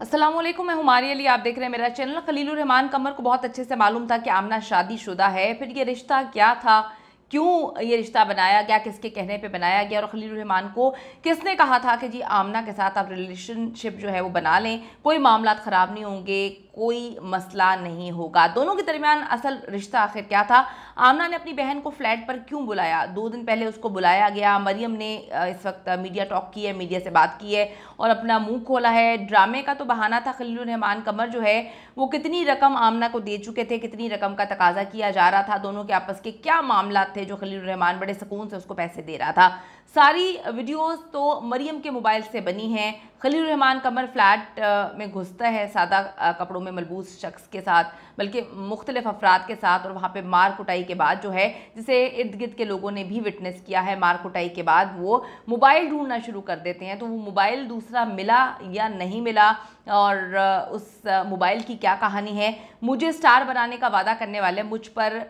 अस्सलामुअलैकुम, मैं हुमारी अली। आप देख रहे हैं मेरा चैनल। खलीलुर रहमान कमर को बहुत अच्छे से मालूम था कि आमना शादीशुदा है। फिर ये रिश्ता क्या था, क्यों ये रिश्ता बनाया गया, किसके कहने पे बनाया गया और खलीलुर रहमान को किसने कहा था कि जी आमना के साथ आप रिलेशनशिप जो है वो बना लें, कोई मामला ख़राब नहीं होंगे, कोई मसला नहीं होगा। दोनों के दरमियान असल रिश्ता आखिर क्या था। आमना ने अपनी बहन को फ्लैट पर क्यों बुलाया, 2 दिन पहले उसको बुलाया गया। मरियम ने इस वक्त मीडिया टॉक की है, मीडिया से बात की है और अपना मुंह खोला है। ड्रामे का तो बहाना था। खलीलुर रहमान कमर जो है वो कितनी रकम आमना को दे चुके थे, कितनी रकम का तकाजा किया जा रहा था, दोनों के आपस के क्या मामला थे जो खलीलुर रहमान बड़े सुकून से उसको पैसे दे रहा था। सारी वीडियोस तो मरियम के मोबाइल से बनी हैं। खलीलुर रहमान कमर फ्लैट में घुसता है सादा कपड़ों में मलबूस शख्स के साथ, बल्कि मुख्तलिफ अफराद के साथ, और वहाँ पे मार कुटाई के बाद जो है, जिसे इर्द गिर्द के लोगों ने भी विटनेस किया है, मार कुटाई के बाद वो मोबाइल ढूंढना शुरू कर देते हैं। तो वो मोबाइल दूसरा मिला या नहीं मिला और उस मोबाइल की क्या कहानी है। मुझे स्टार बनाने का वादा करने वाले मुझ पर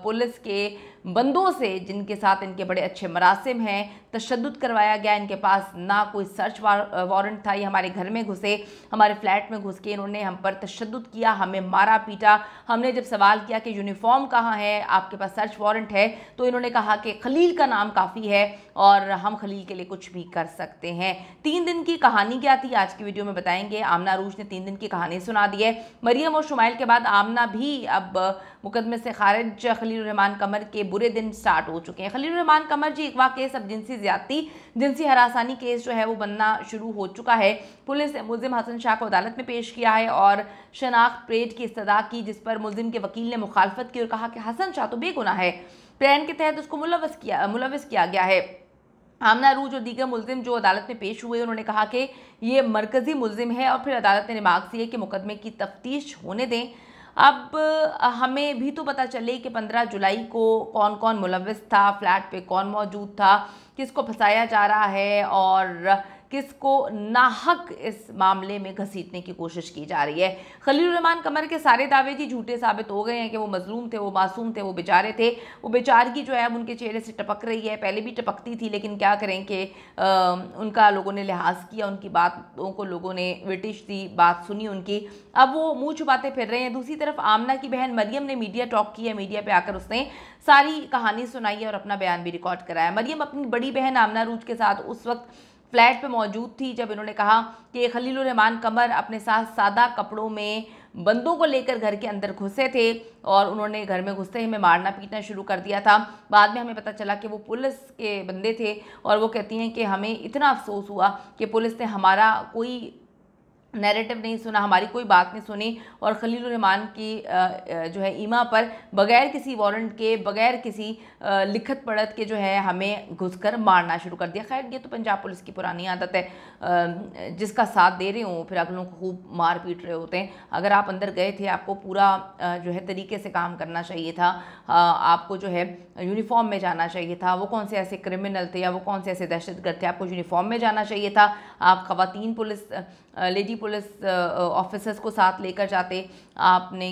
पुलिस के बंदों से, जिनके साथ इनके बड़े अच्छे मरासिम हैं, तशद्दुद करवाया गया। इनके पास ना कोई सर्च वारंट था, ये हमारे घर में घुसे, हमारे फ्लैट में घुस के इन्होंने हम पर तशद्दुद किया, हमें मारा पीटा। हमने जब सवाल किया कि यूनिफॉर्म कहाँ है, आपके पास सर्च वारंट है, तो इन्होंने कहा कि खलील का नाम काफ़ी है और हम खलील के लिए कुछ भी कर सकते हैं। 3 दिन की कहानी क्या थी आज की वीडियो में बताएंगे। आमना अरूज ने 3 दिन की कहानी सुना दी है। मरियम और शुमाइल के बाद आमना भी अब मुकदमे से खारिज। खलीलुर रहमान कमर के बुरे दिन स्टार्ट हो चुके हैं। खलीलुर रहमान कमर जी अगवा केस, अब जिनसी ज्यादती, जिनसी हरासानी केस जो है वो बनना शुरू हो चुका है। पुलिस ने मुल्जिम हसन शाह को अदालत में पेश किया है और शनाख्त परेड की इस्तदा की, जिस पर मुल्जिम के वकील ने मुखालफत की और कहा कि हसन शाह तो बेगुनाह है, प्लान के तहत उसको मुलव्वस किया गया है। आमना अरूज और दीगर मुल्जिम जो अदालत में पेश हुए, उन्होंने कहा कि ये मरकजी मुल्जिम है और फिर अदालत ने रिमार्क दिए कि मुकदमे की तफ्तीश होने दें। अब हमें भी तो पता चले कि 15 जुलाई को कौन कौन मुलव्विस था, फ्लैट पे कौन मौजूद था, किसको फंसाया जा रहा है और किसको नाहक इस मामले में घसीटने की कोशिश की जा रही है। खलीलुर रहमान कमर के सारे दावे जी झूठे साबित हो गए हैं कि वो मजलूम थे, वो मासूम थे, वो बेचारे थे। वो बेचारगी जो है अब उनके चेहरे से टपक रही है, पहले भी टपकती थी, लेकिन क्या करें कि उनका लोगों ने लिहाज किया, उनकी बातों को लोगों ने ब्रिटिश दी, बात सुनी उनकी, अब वो मुंह छुपाते फिर रहे हैं। दूसरी तरफ आमना की बहन मरियम ने मीडिया टॉक की है, मीडिया पे आकर उसने सारी कहानी सुनाई है और अपना बयान भी रिकॉर्ड कराया। मरियम अपनी बड़ी बहन आमना अरूज के साथ उस वक्त फ्लैट पे मौजूद थी जब इन्होंने कहा कि खलीलुर रहमान कमर अपने साथ सादा कपड़ों में बंदों को लेकर घर के अंदर घुसे थे और उन्होंने घर में घुसते ही हमें मारना पीटना शुरू कर दिया था। बाद में हमें पता चला कि वो पुलिस के बंदे थे और वो कहती हैं कि हमें इतना अफसोस हुआ कि पुलिस ने हमारा कोई नैरेटिव नहीं सुना, हमारी कोई बात नहीं सुनी और खलीलुर रहमान की जो है ईमा पर बगैर किसी वारंट के, बगैर किसी लिखत पढ़त के जो है हमें घुसकर मारना शुरू कर दिया। खैर ये तो पंजाब पुलिस की पुरानी आदत है, जिसका साथ दे रहे हों फिर अगलों को खूब मार पीट रहे होते हैं। अगर आप अंदर गए थे, आपको पूरा जो है तरीके से काम करना चाहिए था, आपको जो है यूनिफॉर्म में जाना चाहिए था। वो कौन से ऐसे क्रिमिनल थे या वो कौन से ऐसे दहशतगर्द थे, आपको यूनिफॉर्म में जाना चाहिए था। आप खवातीन पुलिस, लेडी पुलिस ऑफिसर्स को साथ लेकर जाते। आपने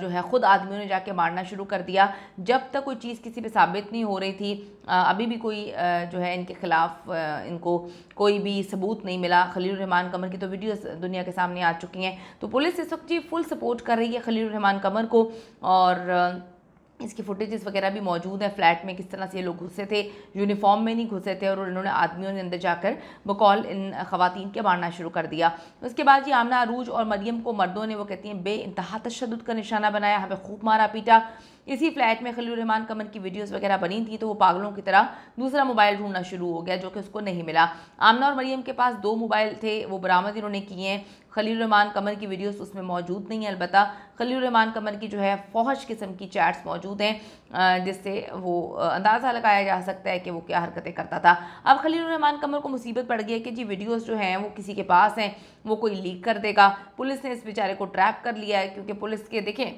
जो है ख़ुद आदमियों ने जाके मारना शुरू कर दिया जब तक कोई चीज़ किसी पे साबित नहीं हो रही थी। अभी भी कोई जो है इनके ख़िलाफ़ इनको कोई भी सबूत नहीं मिला। खलीलुर रहमान कमर की तो वीडियोस दुनिया के सामने आ चुकी हैं। तो पुलिस इस वक्त जी फुल सपोर्ट कर रही है खलीलुर रहमान कमर को और इसकी फुटेजेस वगैरह भी मौजूद है फ्लैट में, किस तरह से ये लोग घुसे थे, यूनिफॉर्म में नहीं घुसे थे और इन्होंने आदमियों ने अंदर जाकर बकौल इन खवातीन के मारना शुरू कर दिया। उसके बाद ये आमना अरूज और मरियम को मर्दों ने, वो कहती हैं, बेइंतहा तशद्दुद का निशाना बनाया, हमें खूब मारा पीटा। इसी फ्लैट में खलीलुर रहमान कमर की वीडियोस वगैरह बनी थी तो वो पागलों की तरह दूसरा मोबाइल ढूंढना शुरू हो गया जो कि उसको नहीं मिला। आमना और मरियम के पास 2 मोबाइल थे, वो बरामद इन्होंने किए हैं। खलीलुर रहमान कमर की वीडियोस उसमें मौजूद नहीं है, अलबत्ता खलीलुर रहमान कमर की जो है फौहश किस्म की चैट्स मौजूद हैं जिससे वो अंदाज़ा लगाया जा सकता है कि वो क्या हरकतें करता था। अब खलीलुर रहमान कमर को मुसीबत पड़ गई है कि जी वीडियोस जो हैं वो किसी के पास हैं, वो कोई लीक कर देगा। पुलिस ने इस बेचारे को ट्रैप कर लिया है क्योंकि पुलिस के, देखें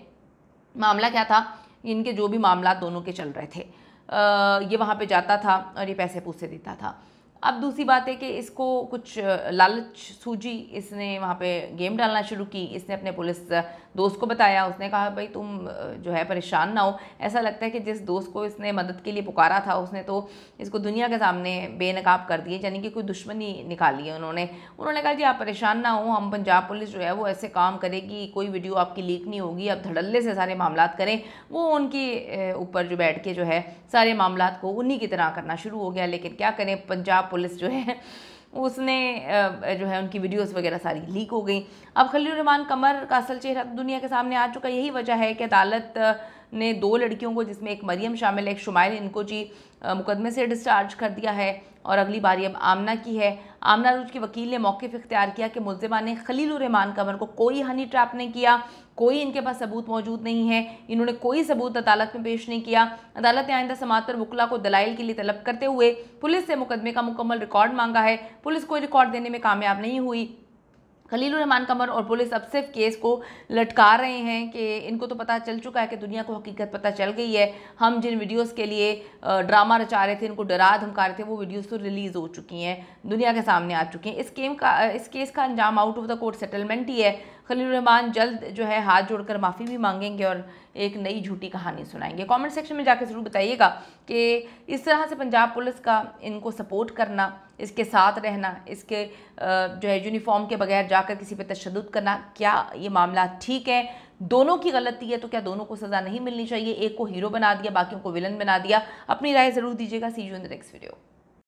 मामला क्या था, इनके जो भी मामला दोनों के चल रहे थे, ये वहाँ पे जाता था और ये पैसे पूसे देता था। अब दूसरी बात है कि इसको कुछ लालच सूझी, इसने वहाँ पे गेम डालना शुरू की। इसने अपने पुलिस दोस्त को बताया, उसने कहा भाई तुम जो है परेशान ना हो। ऐसा लगता है कि जिस दोस्त को इसने मदद के लिए पुकारा था उसने तो इसको दुनिया के सामने बेनकाब कर दिए, यानी कि कोई दुश्मनी निकाली है उन्होंने। उन्होंने कहा जी आप परेशान ना हो, हम पंजाब पुलिस जो है वो ऐसे काम करेगी, कोई वीडियो आपकी लीक नहीं होगी, आप धड़ल्ले से सारे मामलात करें। वो उनके ऊपर जो बैठ के जो है सारे मामलात को उन्हीं की तरह करना शुरू हो गया। लेकिन क्या करें, पंजाब पुलिस जो है उसने जो है उनकी वीडियोस वगैरह सारी लीक हो गई। अब खलीलुर रहमान कमर का असल चेहरा दुनिया के सामने आ चुका। यही वजह है कि अदालत ने 2 लड़कियों को, जिसमें एक मरियम शामिल है, एक शुमाइल, इनको जी मुकदमे से डिस्चार्ज कर दिया है और अगली बारी अब आमना की है। आमना अरूज के वकील ने मौक़िफ़ इख्तियार किया कि मुल्ज़िमा ने खलीलुर रहमान कमर को कोई हनी ट्रैप नहीं किया, कोई इनके पास सबूत मौजूद नहीं है, इन्होंने कोई सबूत अदालत में पेश नहीं किया। अदालत ने आइंदा समाअत पर वकला को दलाइल के लिए तलब करते हुए पुलिस से मुकदमे का मुकम्मल रिकॉर्ड मांगा है। पुलिस कोई रिकॉर्ड देने में कामयाब नहीं हुई। खलीलुर रहमान कमर और पुलिस अब सिर्फ केस को लटका रहे हैं कि इनको तो पता चल चुका है कि दुनिया को हकीकत पता चल गई है। हम जिन वीडियोस के लिए ड्रामा रचा रहे थे, इनको डरा धमका रहे थे, वो वीडियोस तो रिलीज़ हो चुकी हैं, दुनिया के सामने आ चुकी हैं। इस केस का अंजाम out of the court settlement ही है। खलीलुर रहमान जल्द जो है हाथ जोड़कर माफ़ी भी मांगेंगे और एक नई झूठी कहानी सुनाएंगे। कमेंट सेक्शन में जाकर ज़रूर बताइएगा कि इस तरह से पंजाब पुलिस का इनको सपोर्ट करना, इसके साथ रहना, इसके जो है यूनिफॉर्म के बगैर जाकर किसी पे तशद्दुद करना, क्या ये मामला ठीक है? दोनों की गलती है तो क्या दोनों को सज़ा नहीं मिलनी चाहिए? एक को हीरो बना दिया, बाकियों को विलन बना दिया। अपनी राय ज़रूर दीजिएगा। See you in the next video.